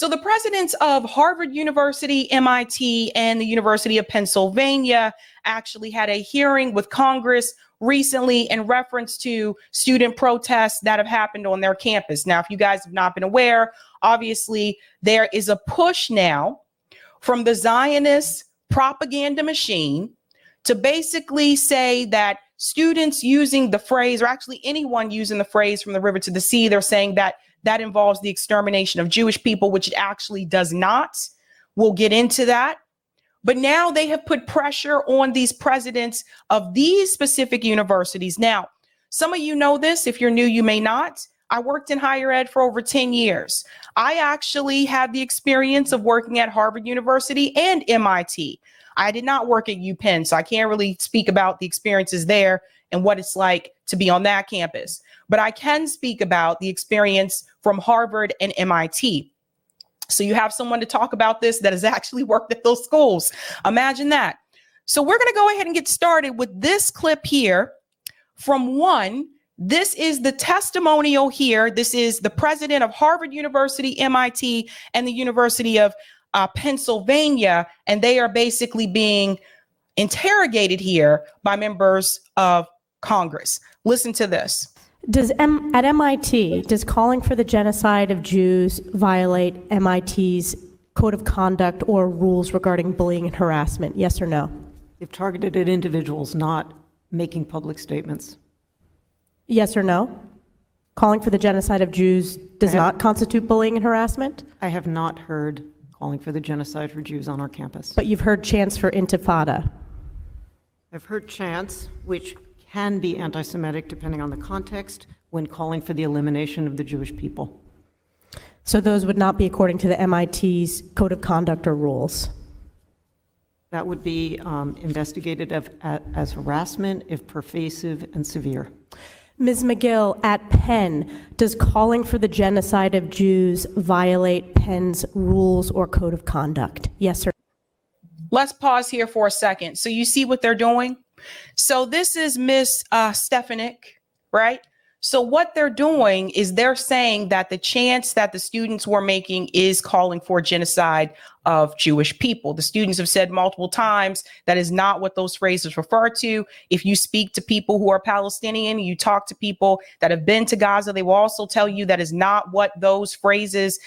So the presidents of Harvard University, MIT, and the University of Pennsylvania actually had a hearing with Congress recently in reference to student protests that have happened on their campus. Now, if you guys have not been aware, obviously there is a push now from the Zionist propaganda machine to basically say that students using the phrase, or actually anyone using the phrase from the river to the sea, they're saying that that involves the extermination of Jewish people, which it actually does not. We'll get into that. But now they have put pressure on these presidents of these specific universities. Now, some of you know this. If you're new, you may not. I worked in higher ed for over 10 years. I actually had the experience of working at Harvard University and MIT. I did not work at UPenn, so I can't really speak about the experiences there and what it's like to be on that campus. But I can speak about the experience from Harvard and MIT. So you have someone to talk about this that has actually worked at those schools. Imagine that. So we're going to go ahead and get started with this clip here from one. This is the testimonial here. This is the president of Harvard University, MIT, and the University of Pennsylvania, and they are basically being interrogated here by members of Congress. Listen to this. At MIT, does calling for the genocide of Jews violate MIT's code of conduct or rules regarding bullying and harassment? Yes or no? They've targeted at individuals, not making public statements. Yes or no? Calling for the genocide of Jews does not constitute bullying and harassment? I have not heard calling for the genocide for Jews on our campus. But you've heard chants for intifada. I've heard chants, which can be anti-Semitic depending on the context, when calling for the elimination of the Jewish people. So those would not be according to the MIT's code of conduct or rules? That would be investigated as harassment if pervasive and severe. Ms. McGill, at Penn, does calling for the genocide of Jews violate Penn's rules or code of conduct? Yes or no? Let's pause here for a second. So you see what they're doing? So this is Miss Stefanik, right? So what they're doing is they're saying that the chants that the students were making is calling for genocide of Jewish people. The students have said multiple times that is not what those phrases refer to. If you speak to people who are Palestinian, you talk to people that have been to Gaza, they will also tell you that is not what those phrases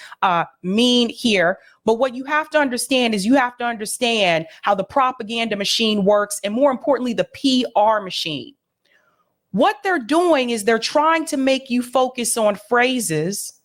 mean here. But what you have to understand is you have to understand how the propaganda machine works, and more importantly, the PR machine. What they're doing is they're trying to make you focus on phrases,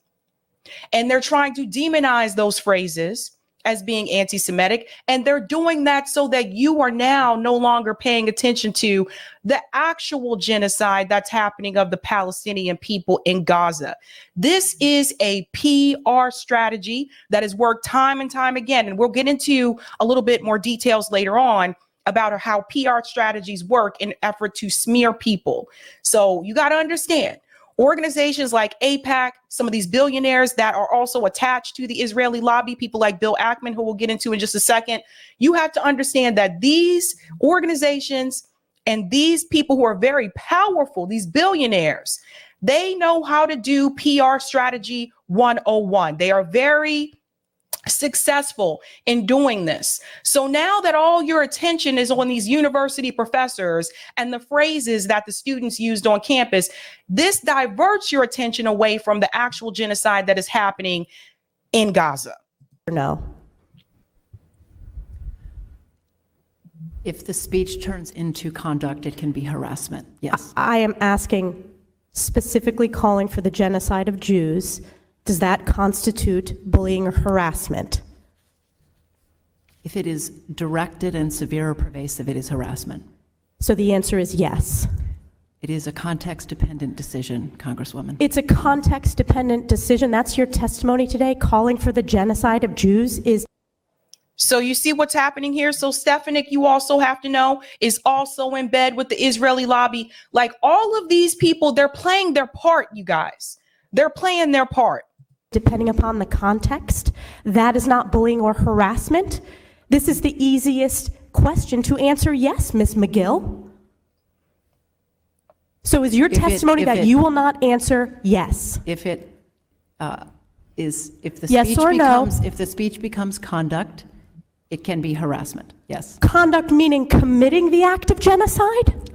and they're trying to demonize those phrases as being anti-Semitic. And they're doing that so that you are now no longer paying attention to the actual genocide that's happening of the Palestinian people in Gaza. This is a PR strategy that has worked time and time again. And we'll get into a little bit more details later on about how PR strategies work in effort to smear people. So you got to understand, organizations like AIPAC, some of these billionaires that are also attached to the Israeli lobby, people like Bill Ackman, who we'll get into in just a second, you have to understand that these organizations and these people who are very powerful, these billionaires, they know how to do PR strategy 101. They are very successful in doing this. So now that all your attention is on these university professors and the phrases that the students used on campus, this diverts your attention away from the actual genocide that is happening in Gaza. No. If the speech turns into conduct, it can be harassment. Yes. I am asking specifically calling for the genocide of Jews. Does that constitute bullying or harassment? If it is directed and severe or pervasive, it is harassment. So the answer is yes. It is a context-dependent decision, Congresswoman. It's a context-dependent decision. That's your testimony today. Calling for the genocide of Jews is. So you see what's happening here. So Stefanik, you also have to know, is also in bed with the Israeli lobby. Like all of these people, they're playing their part, you guys. They're playing their part. Depending upon the context, that is not bullying or harassment. This is the easiest question to answer yes, Ms. McGill. So is your testimony that you will not answer yes? If it is if the Yes speech or no? becomes, if the speech becomes conduct, it can be harassment. Yes. Conduct meaning committing the act of genocide?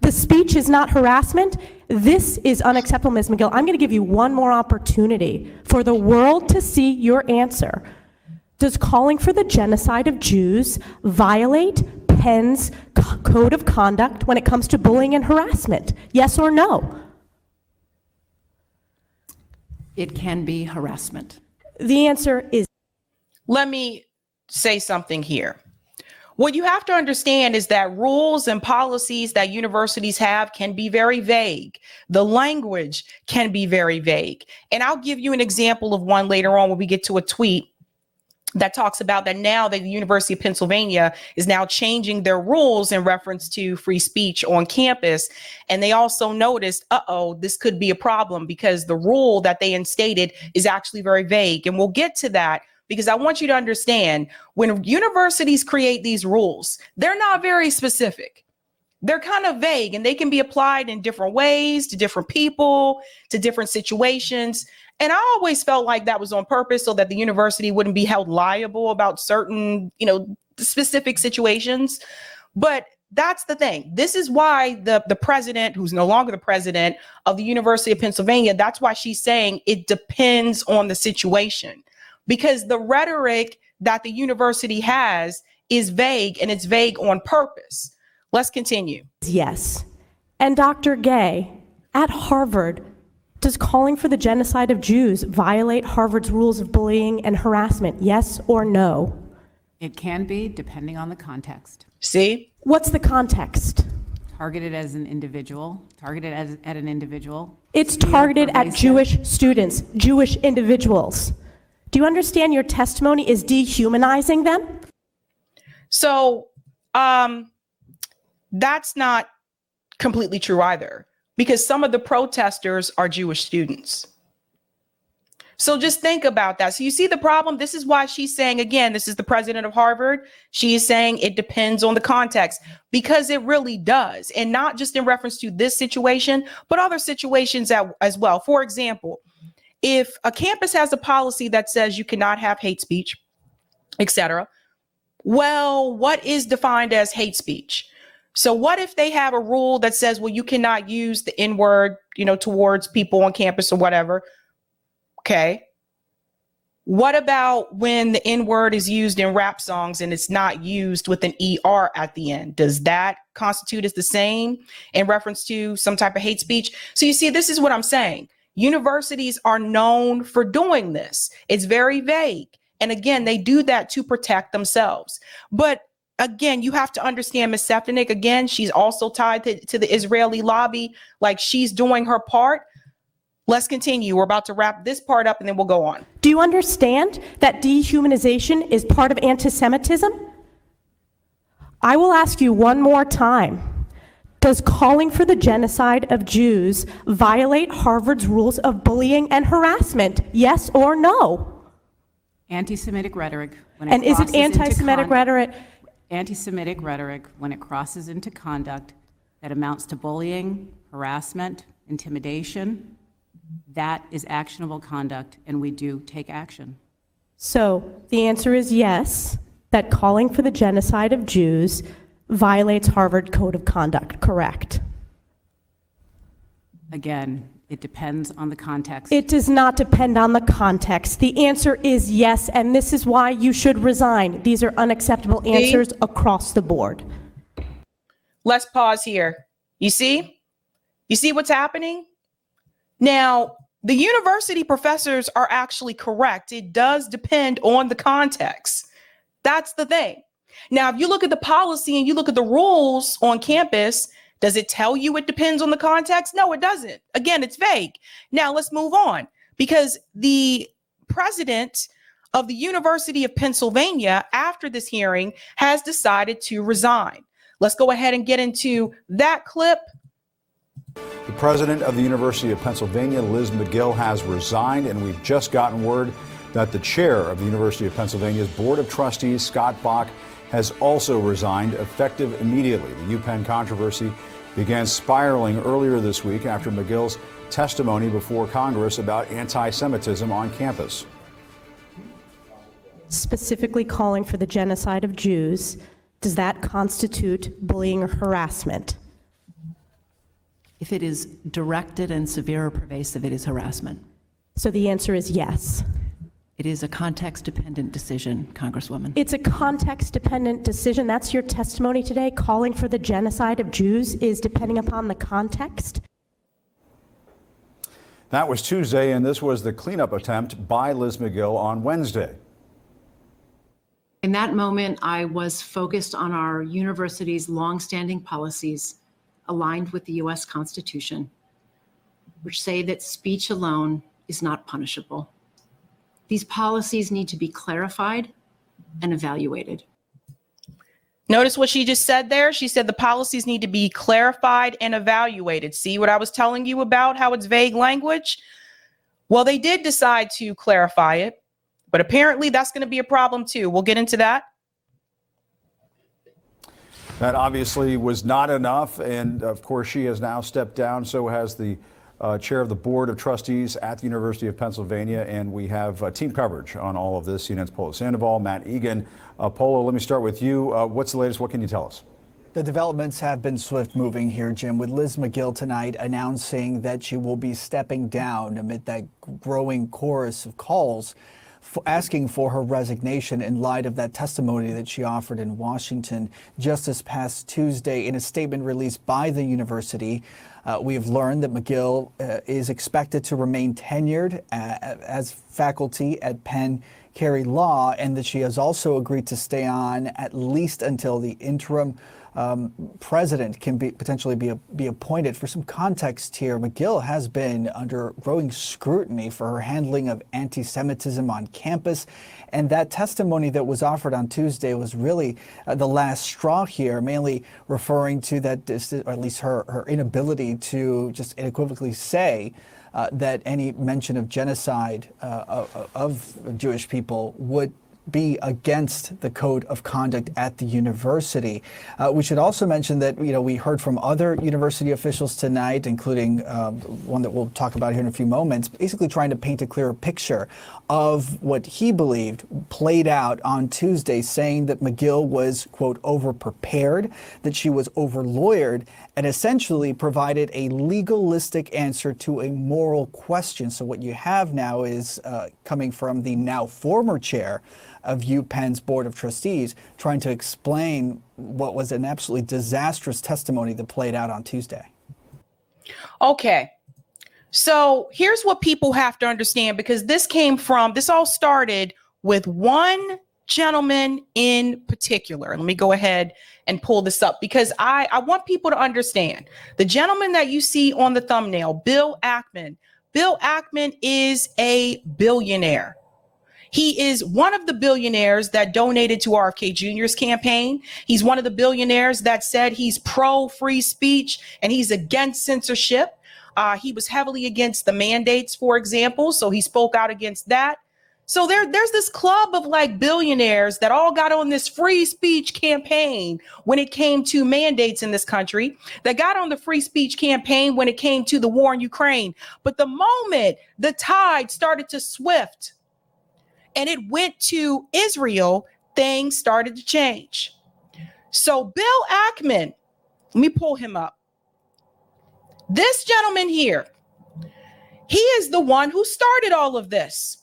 The speech is not harassment? This is unacceptable, Ms. McGill. I'm going to give you one more opportunity for the world to see your answer. Does calling for the genocide of Jews violate Penn's code of conduct when it comes to bullying and harassment? Yes or no? It can be harassment. The answer is Let me say something here. What you have to understand is that rules and policies that universities have can be very vague. The language can be very vague. And I'll give you an example of one later on when we get to a tweet that talks about that now that the University of Pennsylvania is now changing their rules in reference to free speech on campus. And they also noticed, this could be a problem because the rule that they instated is actually very vague. And we'll get to that because I want you to understand when universities create these rules, they're not very specific. They're kind of vague and they can be applied in different ways to different people, to different situations. And I always felt like that was on purpose so that the university wouldn't be held liable about certain, specific situations. But that's the thing. This is why the president, who's no longer the president of the University of Pennsylvania, that's why she's saying it depends on the situation, because the rhetoric that the university has is vague and it's vague on purpose. Let's continue. yes. And Dr. Gay, at Harvard, does calling for the genocide of Jews violate Harvard's rules of bullying and harassment? Yes or no? It can be, depending on the context. See? What's the context? Targeted as an individual, at an individual. It's Severe, targeted at pervasive. Jewish students, Jewish individuals. Do you understand your testimony is dehumanizing them? So that's not completely true either, because some of the protesters are Jewish students. So just think about that. So you see the problem? This is why she's saying, again, this is the president of Harvard. She is saying it depends on the context, because it really does. And not just in reference to this situation, but other situations as well. For example, if a campus has a policy that says you cannot have hate speech, etc., well, what is defined as hate speech? So what if they have a rule that says, well, you cannot use the N-word, towards people on campus or whatever? Okay. What about when the N-word is used in rap songs and it's not used with an ER at the end? Does that constitute as the same in reference to some type of hate speech? So you see, this is what I'm saying. Universities are known for doing this. It's very vague. And again, they do that to protect themselves. But again, you have to understand Ms. Stefanik, again, she's also tied to the Israeli lobby, like she's doing her part. Let's continue. We're about to wrap this part up and then we'll go on. Do you understand that dehumanization is part of anti-Semitism? I will ask you one more time. Does calling for the genocide of Jews violate Harvard's rules of bullying and harassment? Yes or no? Anti-Semitic rhetoric. When And is it crosses into anti-Semitic rhetoric? Anti-Semitic rhetoric, when it crosses into conduct that amounts to bullying, harassment, intimidation, that is actionable conduct, and we do take action. So the answer is yes, that calling for the genocide of Jews violates Harvard Code of Conduct, correct? Again, it depends on the context. It does not depend on the context. The answer is yes, and this is why you should resign. These are unacceptable answers across the board. Let's pause here. You see? You see what's happening? Now, the university professors are actually correct. It does depend on the context. That's the thing. Now, if you look at the policy and you look at the rules on campus, does it tell you it depends on the context? No, it doesn't. Again, it's vague. Now, let's move on, because the president of the University of Pennsylvania, after this hearing, has decided to resign. Let's go ahead and get into that clip. The president of the University of Pennsylvania, Liz McGill, has resigned, and we've just gotten word that the chair of the University of Pennsylvania's Board of Trustees, Scott Bach, has also resigned, effective immediately. The UPenn controversy began spiraling earlier this week after McGill's testimony before Congress about anti-Semitism on campus. Specifically calling for the genocide of Jews, does that constitute bullying or harassment? If it is directed and severe or pervasive, it is harassment. So the answer is yes. It is a context-dependent decision, Congresswoman. It's a context-dependent decision. That's your testimony today. Calling for the genocide of Jews is depending upon the context. That was Tuesday, and this was the cleanup attempt by Liz Magill on Wednesday. In that moment, I was focused on our university's longstanding policies aligned with the U.S. Constitution, which say that speech alone is not punishable. These policies need to be clarified and evaluated. Notice what she just said there. She said the policies need to be clarified and evaluated. See what I was telling you about how it's vague language? Well, they did decide to clarify it, but apparently that's going to be a problem too. We'll get into that. That obviously was not enough. And of course, she has now stepped down. So has the chair of the Board of Trustees at the University of Pennsylvania. And we have team coverage on all of this. CNN's Polo Sandoval, Matt Egan. Polo, let me start with you. What's the latest? What can you tell us? The developments have been swift moving here, Jim, with Liz Magill tonight announcing that she will be stepping down amid that growing chorus of calls asking for her resignation in light of that testimony that she offered in Washington just this past Tuesday. In a statement released by the university, we have learned that Magill is expected to remain tenured as faculty at Penn Carey Law, and that she has also agreed to stay on at least until the interim president can potentially be appointed. For some context here, Magill has been under growing scrutiny for her handling of anti-Semitism on campus, and that testimony that was offered on Tuesday was really the last straw here, mainly referring to that, or at least her inability to just unequivocally say that any mention of genocide of Jewish people would be against the code of conduct at the university. We should also mention that, we heard from other university officials tonight, including one that we'll talk about here in a few moments, basically trying to paint a clearer picture of what he believed played out on Tuesday, saying that Magill was, quote, over-prepared, that she was over-lawyered, and essentially provided a legalistic answer to a moral question. So what you have now is coming from the now former chair of UPenn's Board of Trustees, trying to explain what was an absolutely disastrous testimony that played out on Tuesday. Okay. So here's what people have to understand, because this all started with one gentleman in particular. Let me go ahead and pull this up, because I want people to understand the gentleman that you see on the thumbnail, Bill Ackman. Bill Ackman is a billionaire. He is one of the billionaires that donated to RFK Jr.'s campaign. He's one of the billionaires that said he's pro-free speech and he's against censorship. He was heavily against the mandates, for example, so he spoke out against that. So there's this club of like billionaires that all got on this free speech campaign when it came to mandates in this country, that got on the free speech campaign when it came to the war in Ukraine. But the moment the tide started to swift and it went to Israel, things started to change. So Bill Ackman, let me pull him up. This gentleman here, he is the one who started all of this.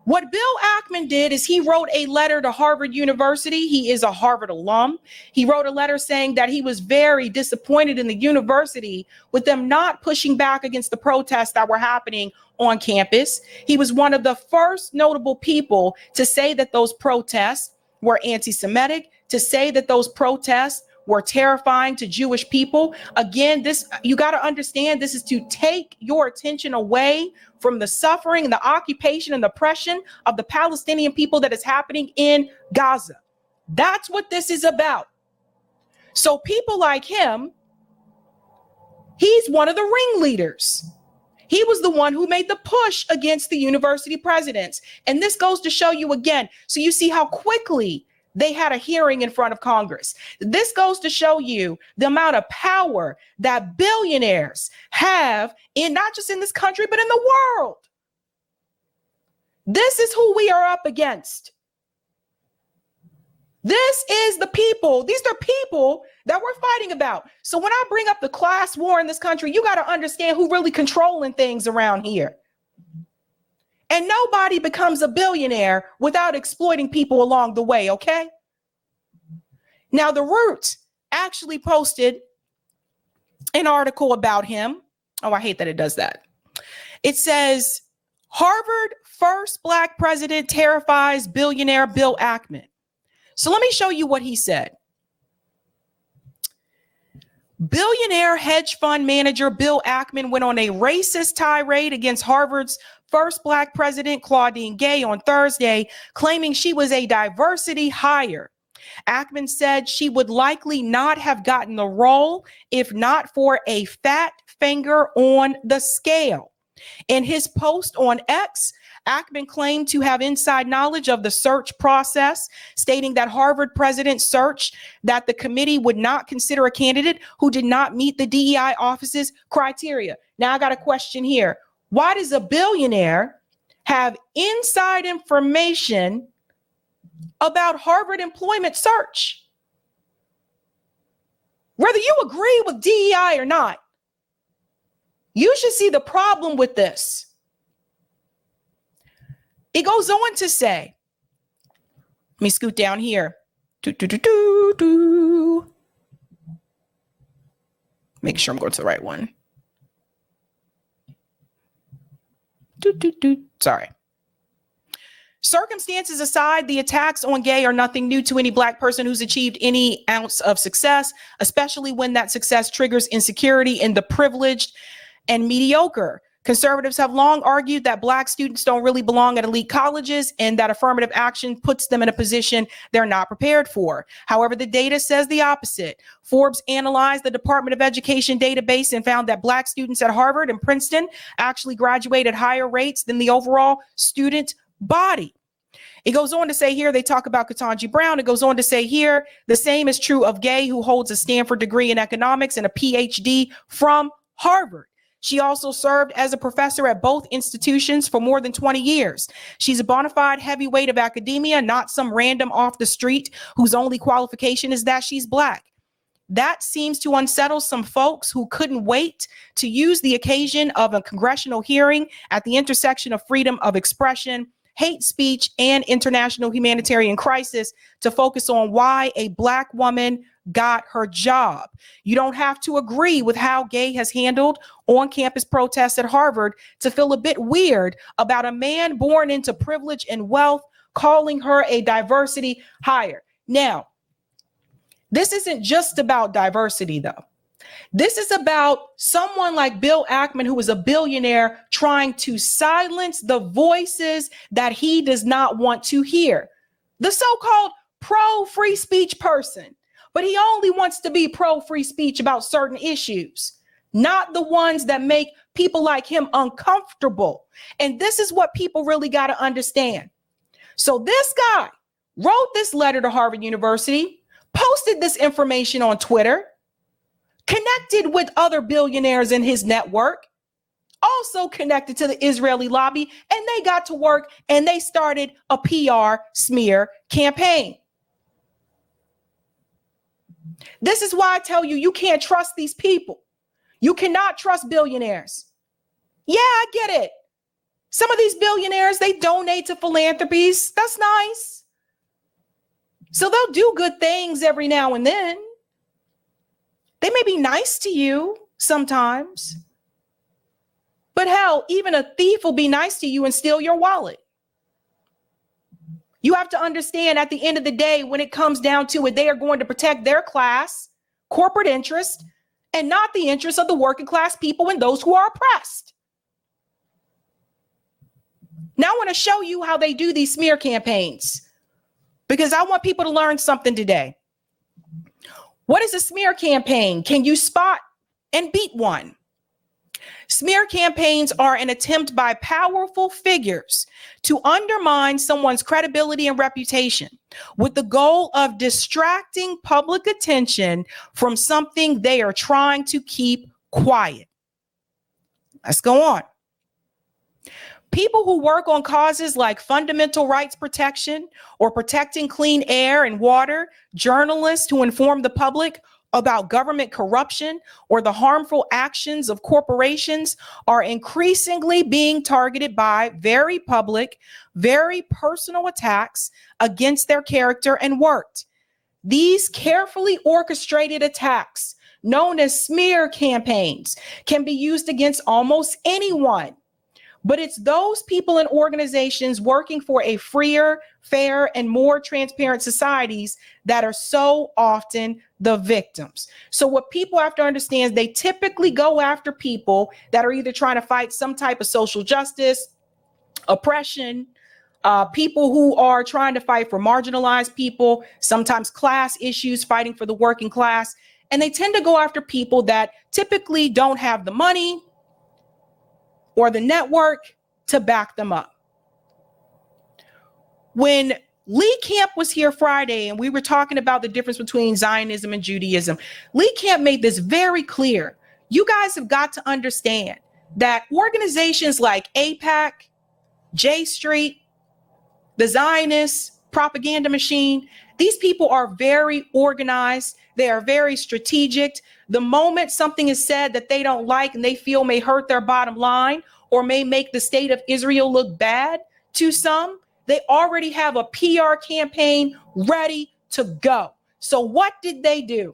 What Bill Ackman did is he wrote a letter to Harvard University. He is a Harvard alum. He wrote a letter saying that he was very disappointed in the university with them not pushing back against the protests that were happening on campus. He was one of the first notable people to say that those protests were anti-Semitic, to say that those protests were terrifying to Jewish people. Again, you got to understand, this is to take your attention away from the suffering and the occupation and the oppression of the Palestinian people that is happening in Gaza. That's what this is about. So people like him, he's one of the ringleaders. He was the one who made the push against the university presidents. And this goes to show you again. So you see how quickly they had a hearing in front of Congress. This goes to show you the amount of power that billionaires have in not just in this country, but in the world. This is who we are up against. This is the people. These are people that we're fighting about. So when I bring up the class war in this country, you got to understand who really controlling things around here. And nobody becomes a billionaire without exploiting people along the way, okay? Now, The Root actually posted an article about him. Oh, I hate that it does that. It says, Harvard first Black president terrifies billionaire Bill Ackman. So let me show you what he said. Billionaire hedge fund manager Bill Ackman went on a racist tirade against Harvard's first Black president, Claudine Gay, on Thursday, claiming she was a diversity hire. Ackman said she would likely not have gotten the role if not for a fat finger on the scale. In his post on X, Ackman claimed to have inside knowledge of the search process, stating that Harvard president searched that the committee would not consider a candidate who did not meet the DEI office's criteria. Now, I got a question here. Why does a billionaire have inside information about Harvard employment search? Whether you agree with DEI or not, you should see the problem with this. It goes on to say, let me scoot down here. Make sure I'm going to the right one. Sorry. Circumstances aside, the attacks on Gay are nothing new to any Black person who's achieved any ounce of success, especially when that success triggers insecurity in the privileged and mediocre. Conservatives have long argued that Black students don't really belong at elite colleges and that affirmative action puts them in a position they're not prepared for. However, the data says the opposite. Forbes analyzed the Department of Education database and found that Black students at Harvard and Princeton actually graduate at higher rates than the overall student body. It goes on to say here, they talk about Ketanji Brown. It goes on to say here, the same is true of Gay, who holds a Stanford degree in economics and a PhD from Harvard. She also served as a professor at both institutions for more than 20 years. She's a bona fide heavyweight of academia, not some random off the street whose only qualification is that she's Black. That seems to unsettle some folks who couldn't wait to use the occasion of a congressional hearing at the intersection of freedom of expression, hate speech, and international humanitarian crisis to focus on why a Black woman got her job. You don't have to agree with how Gay has handled on-campus protests at Harvard to feel a bit weird about a man born into privilege and wealth calling her a diversity hire. Now, this isn't just about diversity, though. This is about someone like Bill Ackman, who is a billionaire, trying to silence the voices that he does not want to hear. The so-called pro-free speech person. But he only wants to be pro-free speech about certain issues, not the ones that make people like him uncomfortable. And this is what people really got to understand. So this guy wrote this letter to Harvard University, posted this information on Twitter, connected with other billionaires in his network, also connected to the Israeli lobby, and they got to work and they started a PR smear campaign. This is why I tell you, you can't trust these people. You cannot trust billionaires. Yeah, I get it. Some of these billionaires, they donate to philanthropies. That's nice. So they'll do good things every now and then. They may be nice to you sometimes. But hell, even a thief will be nice to you and steal your wallet. You have to understand, at the end of the day, when it comes down to it, they are going to protect their class, corporate interest, and not the interests of the working class people and those who are oppressed. Now I want to show you how they do these smear campaigns, because I want people to learn something today. What is a smear campaign? Can you spot and beat one? Smear campaigns are an attempt by powerful figures to undermine someone's credibility and reputation with the goal of distracting public attention from something they are trying to keep quiet. Let's go on. People who work on causes like fundamental rights protection or protecting clean air and water, journalists who inform the public about government corruption or the harmful actions of corporations are increasingly being targeted by very public, very personal attacks against their character and work. These carefully orchestrated attacks, known as smear campaigns, can be used against almost anyone. But it's those people and organizations working for a freer, fair, and more transparent societies that are so often the victims. So what people have to understand is they typically go after people that are either trying to fight some type of social justice, oppression, people who are trying to fight for marginalized people, sometimes class issues, fighting for the working class. And they tend to go after people that typically don't have the money or the network to back them up. When Lee Camp was here Friday and we were talking about the difference between Zionism and Judaism, Lee Camp made this very clear. You guys have got to understand that organizations like AIPAC, J Street, the Zionist propaganda machine, these people are very organized. They are very strategic. The moment something is said that they don't like and they feel may hurt their bottom line or may make the state of Israel look bad to some, they already have a PR campaign ready to go. So what did they do?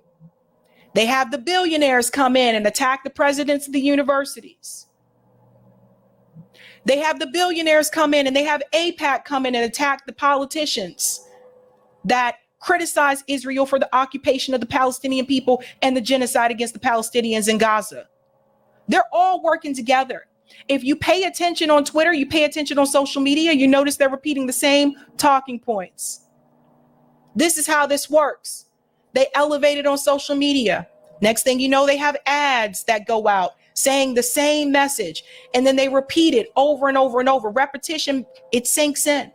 They have the billionaires come in and attack the presidents of the universities. They have the billionaires come in and they have AIPAC come in and attack the politicians that criticize Israel for the occupation of the Palestinian people and the genocide against the Palestinians in Gaza. They're all working together. If you pay attention on Twitter, you pay attention on social media, you notice they're repeating the same talking points. This is how this works. They elevate it on social media. Next thing you know, they have ads that go out saying the same message, and then they repeat it over and over and over. Repetition, it sinks in.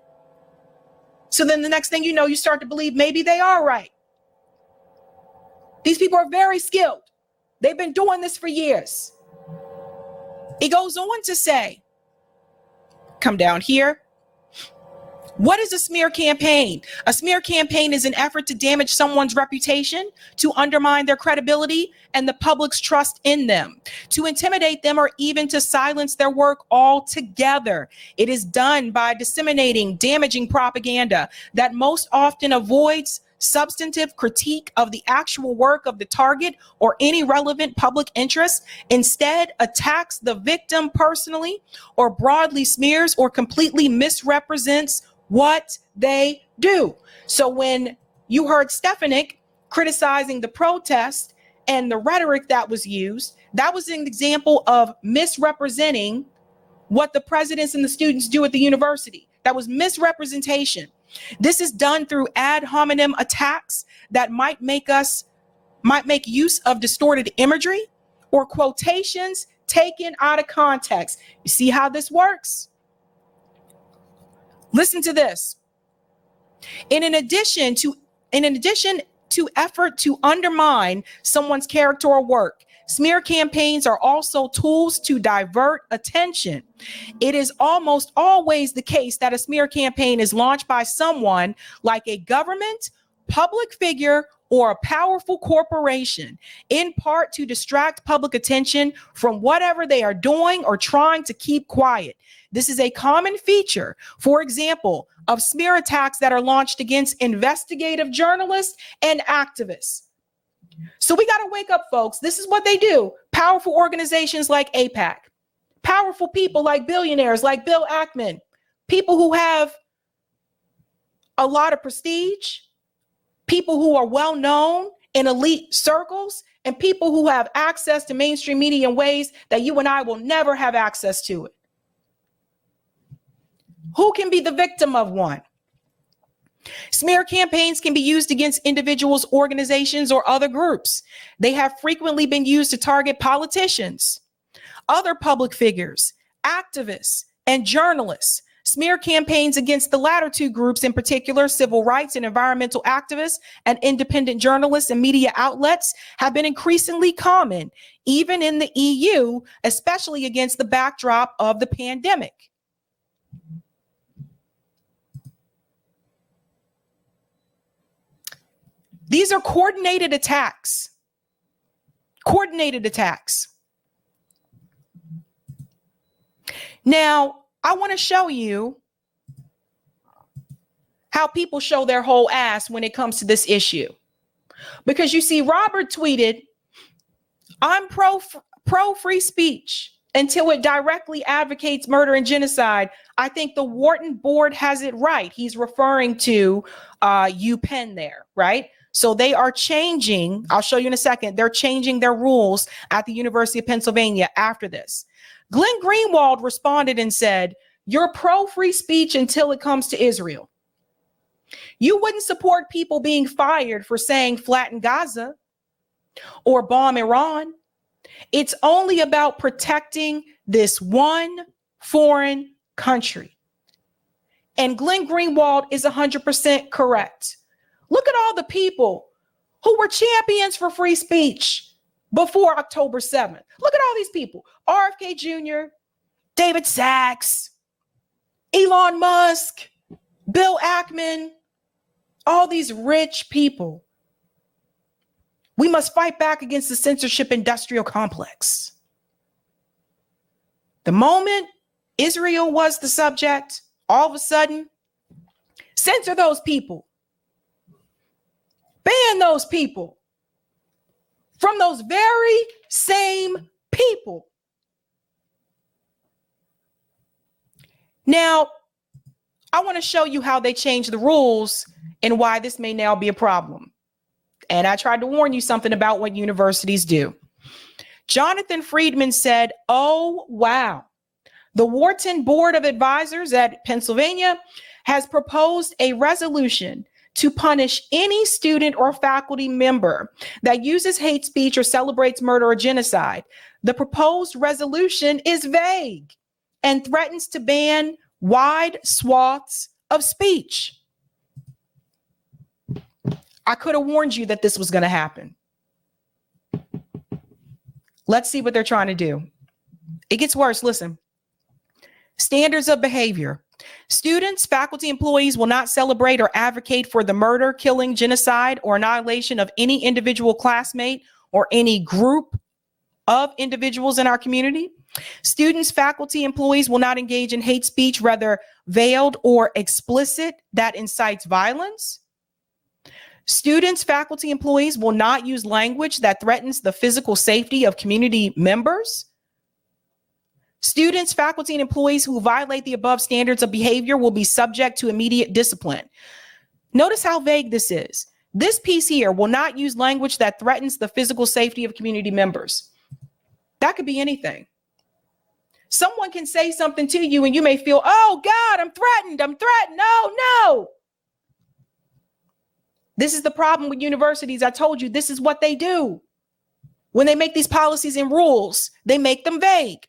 So then the next thing you know, you start to believe maybe they are right. These people are very skilled. They've been doing this for years. It goes on to say, come down here. What is a smear campaign? A smear campaign is an effort to damage someone's reputation, to undermine their credibility and the public's trust in them, to intimidate them, or even to silence their work altogether. It is done by disseminating damaging propaganda that most often avoids substantive critique of the actual work of the target or any relevant public interest, instead attacks the victim personally or broadly smears or completely misrepresents what they do. So when you heard Stefanik criticizing the protest and the rhetoric that was used, that was an example of misrepresenting what the presidents and the students do at the university. That was misrepresentation. This is done through ad hominem attacks that might make use of distorted imagery or quotations taken out of context. You see how this works? Listen to this. In addition to effort to undermine someone's character or work, smear campaigns are also tools to divert attention. It is almost always the case that a smear campaign is launched by someone like a government, public figure, or a powerful corporation, in part to distract public attention from whatever they are doing or trying to keep quiet. This is a common feature, for example, of smear attacks that are launched against investigative journalists and activists. So we got to wake up, folks. This is what they do. Powerful organizations like AIPAC, powerful people like billionaires like Bill Ackman, people who have a lot of prestige, people who are well known in elite circles, and people who have access to mainstream media in ways that you and I will never have access to it. Who can be the victim of one? Smear campaigns can be used against individuals, organizations, or other groups. They have frequently been used to target politicians, Other public figures, activists, and journalists smear campaigns against the latter two groups, in particular, civil rights and environmental activists and independent journalists and media outlets, have been increasingly common, even in the EU, especially against the backdrop of the pandemic. These are coordinated attacks. Coordinated attacks. Now, I want to show you how people show their whole ass when it comes to this issue. Because you see, Robert tweeted, I'm pro free speech until it directly advocates murder and genocide. I think the Wharton board has it right. He's referring to UPenn there, right? So they are changing, I'll show you in a second, they're changing their rules at the University of Pennsylvania after this. Glenn Greenwald responded and said, you're pro-free speech until it comes to Israel. You wouldn't support people being fired for saying flatten Gaza or bomb Iran. It's only about protecting this one foreign country. And Glenn Greenwald is 100% correct. Look at all the people who were champions for free speech before October 7th. Look at all these people. RFK Jr., David Sachs, Elon Musk, Bill Ackman, all these rich people. We must fight back against the censorship industrial complex. The moment Israel was the subject, all of a sudden, censor those people. Ban those people from those very same people. Now, I want to show you how they changed the rules and why this may now be a problem. And I tried to warn you something about what universities do. Jonathan Friedman said, oh, wow. The Wharton Board of Advisors at Pennsylvania has proposed a resolution to punish any student or faculty member that uses hate speech or celebrates murder or genocide. The proposed resolution is vague and threatens to ban wide swaths of speech. I could have warned you that this was going to happen. Let's see what they're trying to do. It gets worse. Listen. Standards of behavior. Students, faculty, employees will not celebrate or advocate for the murder, killing, genocide, or annihilation of any individual classmate or any group of individuals in our community. Students, faculty, employees will not engage in hate speech, whether veiled or explicit, that incites violence. Students, faculty, employees will not use language that threatens the physical safety of community members. Students, faculty, and employees who violate the above standards of behavior will be subject to immediate discipline. Notice how vague this is. This piece here will not use language that threatens the physical safety of community members. That could be anything. Someone can say something to you and you may feel, oh God, I'm threatened. No. This is the problem with universities. I told you, this is what they do. When they make these policies and rules, they make them vague.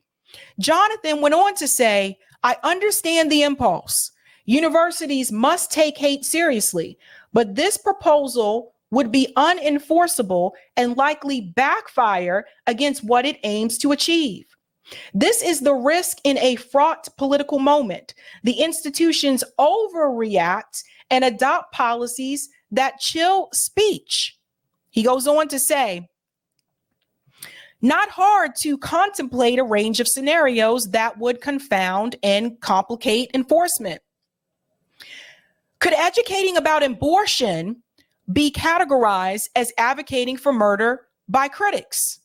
Jonathan went on to say, I understand the impulse. Universities must take hate seriously, but this proposal would be unenforceable and likely backfire against what it aims to achieve. This is the risk in a fraught political moment. The institutions overreact and adopt policies that chill speech. He goes on to say, not hard to contemplate a range of scenarios that would confound and complicate enforcement. Could educating about abortion be categorized as advocating for murder by critics?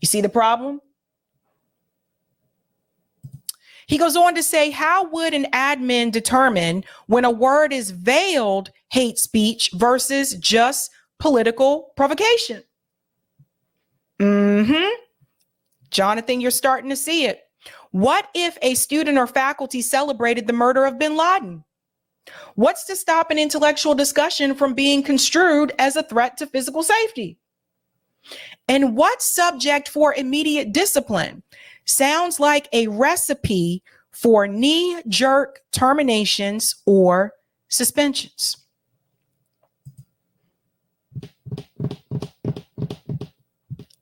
You see the problem? He goes on to say, how would an admin determine when a word is veiled hate speech versus just political provocation? Jonathan, you're starting to see it. What if a student or faculty celebrated the murder of bin Laden? What's to stop an intellectual discussion from being construed as a threat to physical safety? And what's subject for immediate discipline? Sounds like a recipe for knee-jerk terminations or suspensions.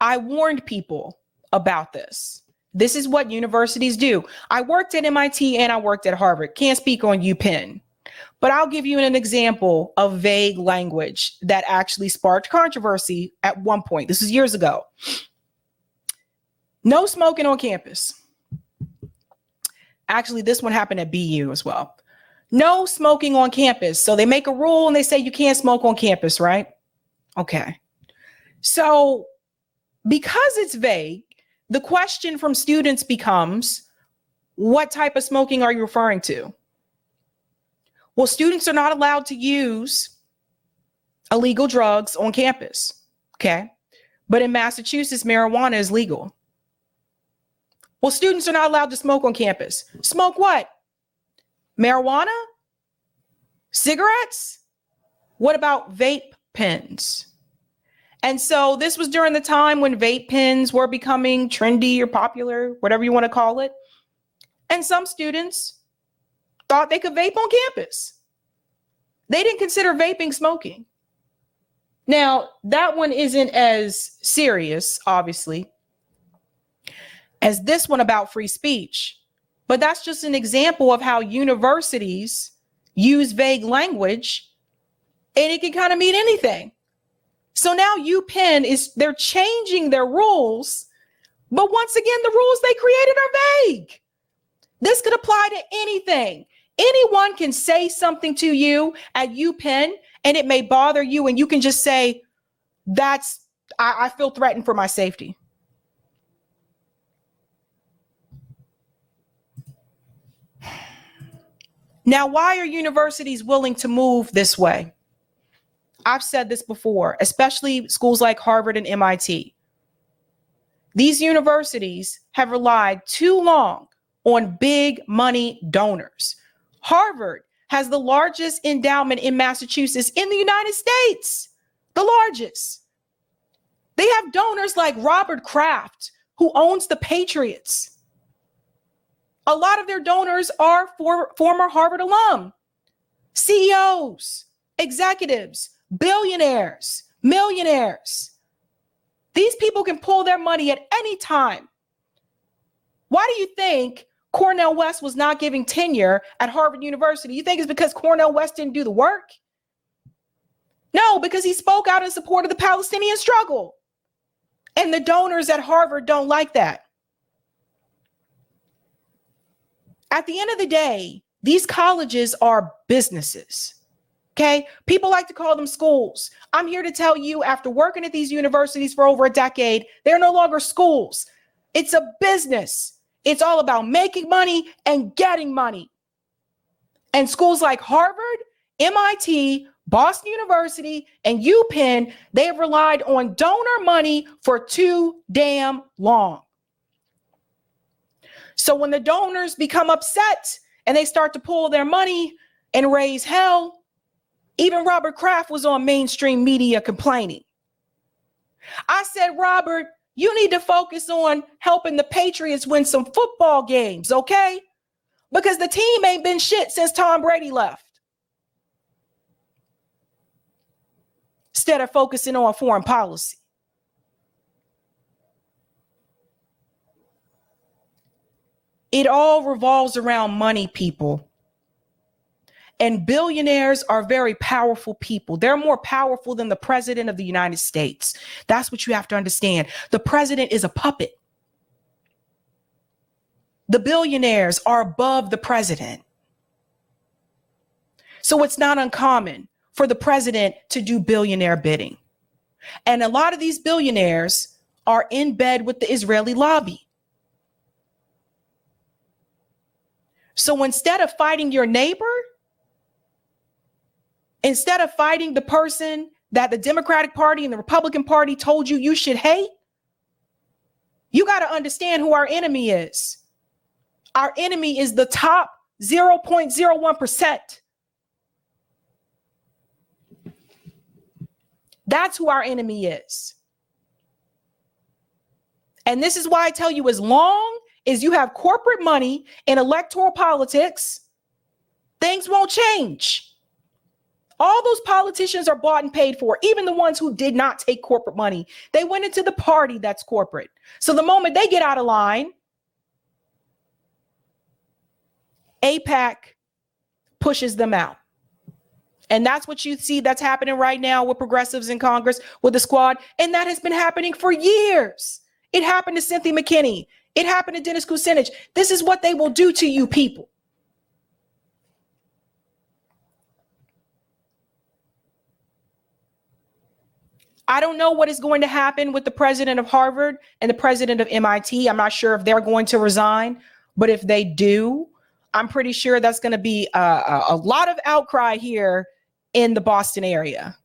I warned people about this. This is what universities do. I worked at MIT and I worked at Harvard. Can't speak on UPenn, but I'll give you an example of vague language that actually sparked controversy at one point. This is years ago. No smoking on campus. Actually, this one happened at BU as well. No smoking on campus. So they make a rule and they say you can't smoke on campus, right? Okay. So because it's vague, the question from students becomes, what type of smoking are you referring to? Well, students are not allowed to use illegal drugs on campus, okay? But in Massachusetts, marijuana is legal. Well, students are not allowed to smoke on campus. Smoke what? Marijuana? Cigarettes? What about vape pens? And so this was during the time when vape pens were becoming trendy or popular, whatever you want to call it. And some students thought they could vape on campus. They didn't consider vaping smoking. Now, that one isn't as serious, obviously, as this one about free speech. But that's just an example of how universities use vague language, and it can kind of mean anything. So now UPenn they're changing their rules, but once again, the rules they created are vague. This could apply to anything. Anyone can say something to you at UPenn and it may bother you, and you can just say, I feel threatened for my safety. Now, why are universities willing to move this way? I've said this before, especially schools like Harvard and MIT. These universities have relied too long on big money donors. Harvard has the largest endowment in Massachusetts in the United States, the largest. They have donors like Robert Kraft, who owns the Patriots. A lot of their donors are former Harvard alum, CEOs, executives, billionaires, millionaires. These people can pull their money at any time. Why do you think Cornel West was not giving tenure at Harvard University? You think it's because Cornel West didn't do the work? No, because he spoke out in support of the Palestinian struggle. And the donors at Harvard don't like that. At the end of the day, these colleges are businesses. Okay, people like to call them schools. I'm here to tell you, after working at these universities for over a decade, they're no longer schools. It's a business. It's all about making money and getting money. And schools like Harvard, MIT, Boston University, and UPenn, they have relied on donor money for too damn long. So when the donors become upset and they start to pull their money and raise hell, even Robert Kraft was on mainstream media complaining. I said, Robert, you need to focus on helping the Patriots win some football games, okay? Because the team ain't been shit since Tom Brady left. Instead of focusing on foreign policy. It all revolves around money, people. And billionaires are very powerful people. They're more powerful than the president of the United States. That's what you have to understand. The president is a puppet. The billionaires are above the president. So it's not uncommon for the president to do billionaire bidding. And a lot of these billionaires are in bed with the Israeli lobby. So instead of fighting your neighbor, instead of fighting the person that the Democratic Party and the Republican Party told you should hate, you got to understand who our enemy is. Our enemy is the top 0.01%. That's who our enemy is. And this is why I tell you, as long as you have corporate money in electoral politics, things won't change. All those politicians are bought and paid for, even the ones who did not take corporate money. They went into the party that's corporate. So the moment they get out of line, AIPAC pushes them out. And that's what you see that's happening right now with progressives in Congress, with the squad. And that has been happening for years. It happened to Cynthia McKinney. It happened to Dennis Kucinich. This is what they will do to you people. I don't know what is going to happen with the president of Harvard and the president of MIT. I'm not sure if they're going to resign, but if they do, I'm pretty sure that's going to be a lot of outcry here in the Boston area.